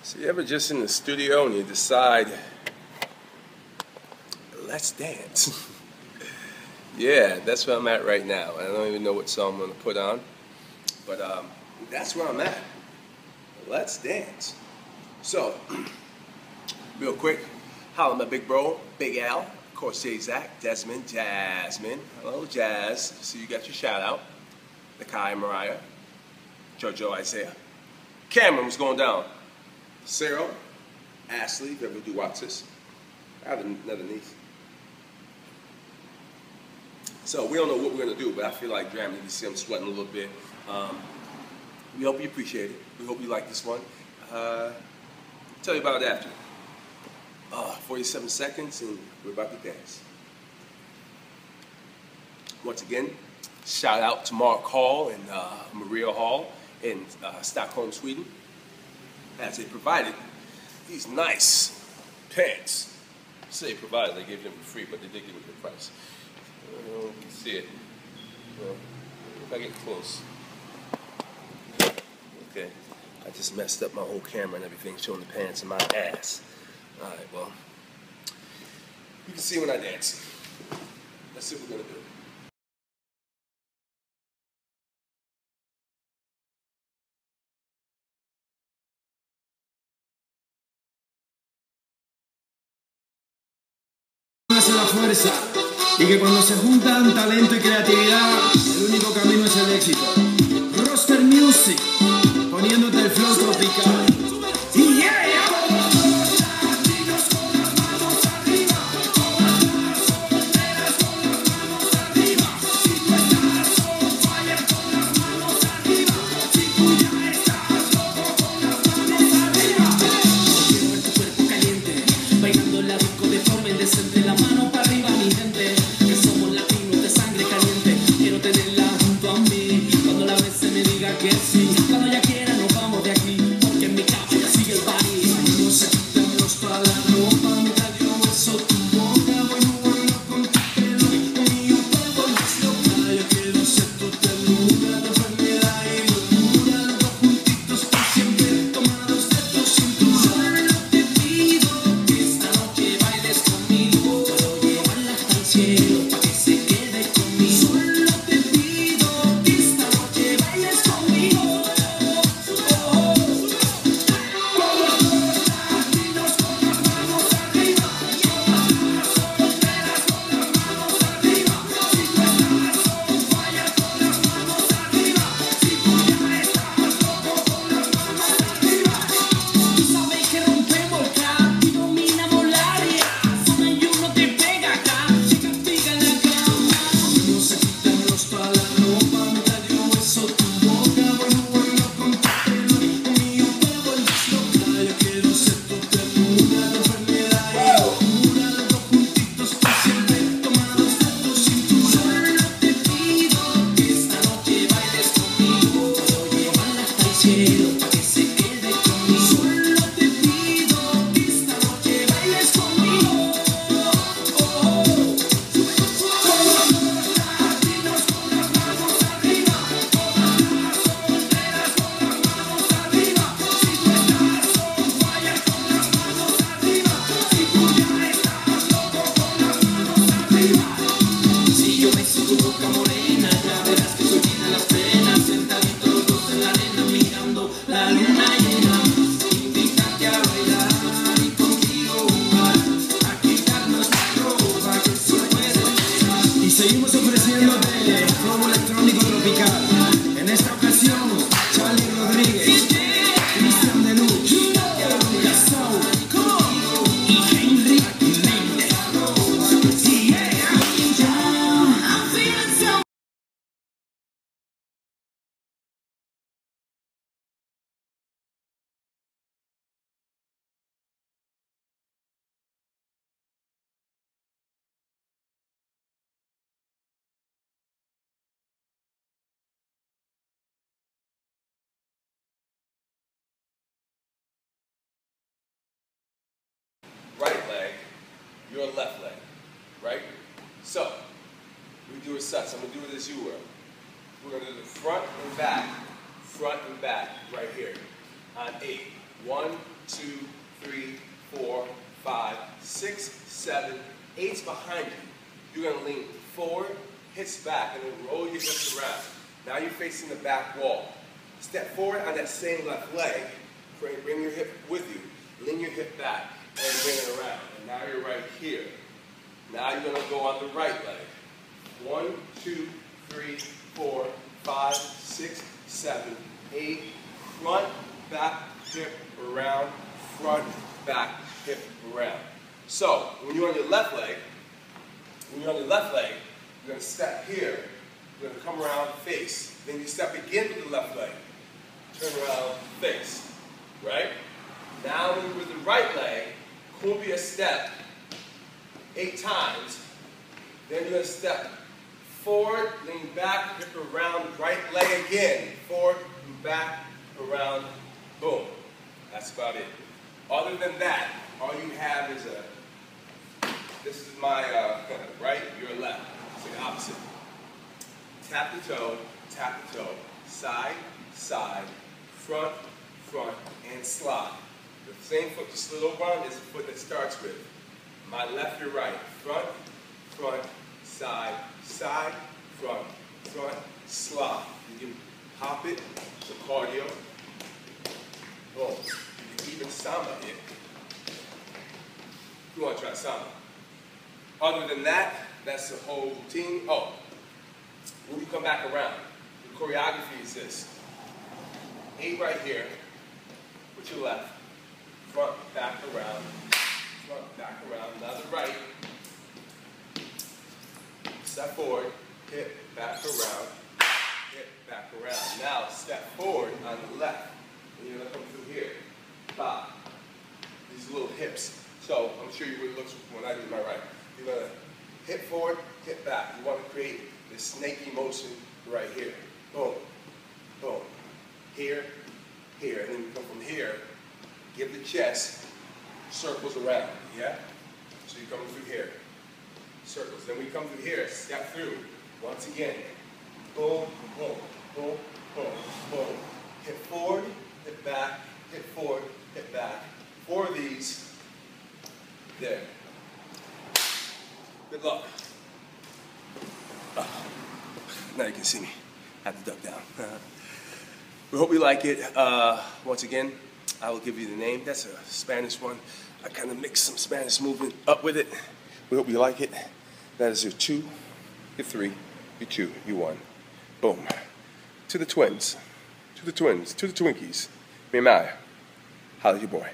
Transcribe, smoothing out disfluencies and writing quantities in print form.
So you ever just in the studio and you decide, let's dance? Yeah, that's where I'm at right now. I don't even know what song I'm going to put on, but that's where I'm at. Let's dance. So, real quick, holla my big bro, Big Al, of course, Jay Zach, Desmond, Jasmine. Hello, Jazz. So you got your shout out. Nakai, Mariah, JoJo, Isaiah. Cameron, what's going down? Sarah, Ashley, if you ever do watch this. I have another niece. So we don't know what we're going to do, but I feel like Dram, you can see I'm sweating a little bit. We hope you appreciate it. We hope you like this one. Tell you about it after. 47 seconds and we're about to dance. Once again, shout out to Mark Hall and Maria Hall in Stockholm, Sweden, as they provided these nice pants. I say provided, they gave them for free, but they did give them the price. I don't know if you can see it. Well, if I get close. Okay, I just messed up my whole camera and everything, showing the pants and my ass. Alright, well, you can see when I dance. Let's see what we're going to do. Hace la fuerza y que cuando se juntan talento y creatividad el único camino es el éxito. Roster Music poniéndote el flow tropical. Seguimos ofreciéndote flow electrónico tropical. En esta ocasión, Charlie Rodríguez, Cristian Deluxe, Gasol y Henry Méndez. Right leg, your left leg, right? So, we do it such. I'm going to do it as you were. We're going to do the front and back right here on 8. 1, 2, 3, 4, 5, 6, 7, 8's behind you. You're going to lean forward, hips back, and then roll your hips around. Now you're facing the back wall. Step forward on that same left leg. Bring your hip with you. Lean your hip back and bring it around. And now you're right here. Now you're going to go on the right leg. 1, 2, 3, 4, 5, 6, 7, 8. Front, back, hip, around. Front, back, hip, around. So, when you're on your left leg, you're going to step here. You're going to come around, face. Then you step again with the left leg. Turn around, face. Right? Now, when you're with the right leg, cumbia step 8 times. Then you're going to step forward, lean back, hip around, right leg again. Forward, back, around, boom. That's about it. Other than that, all you have is this is my right, your left. It's the opposite. Tap the toe, side, side, front, front, and slide. The same foot, just a little run is the foot that starts with. My left, your right. Front, front, side, side, front, front, slide. You can hop it, it's a cardio. Boom. You can even samba it. If you want to try samba. Other than that, that's the whole routine. Oh, when you come back around, the choreography is this. 8 right here, with your left, front, back, around, now the right, step forward, hip, back, around, hip, back, around. Now step forward on the left, and you're going to come through here, pop, these little hips. So, I'm sure you what it looks when I do my right. You're going to hip forward, hip back. You want to create this snaky motion right here. Boom, boom. Here, here. And then you come from here, give the chest circles around, yeah? So you come through here, circles. Then we come through here, step through. Once again, boom, boom, boom, boom, boom. Hip forward, hip back, hip forward, hip back. 4 of these, there. Good luck. Now you can see me. I have to duck down. We hope you like it. Once again, I will give you the name. That's a Spanish one. I kind of mixed some Spanish movement up with it. We hope you like it. That is your 2, your 3, your 2, your 1. Boom. To the twins. To the twins. To the Twinkies. Me and Maya. Holla at your boy.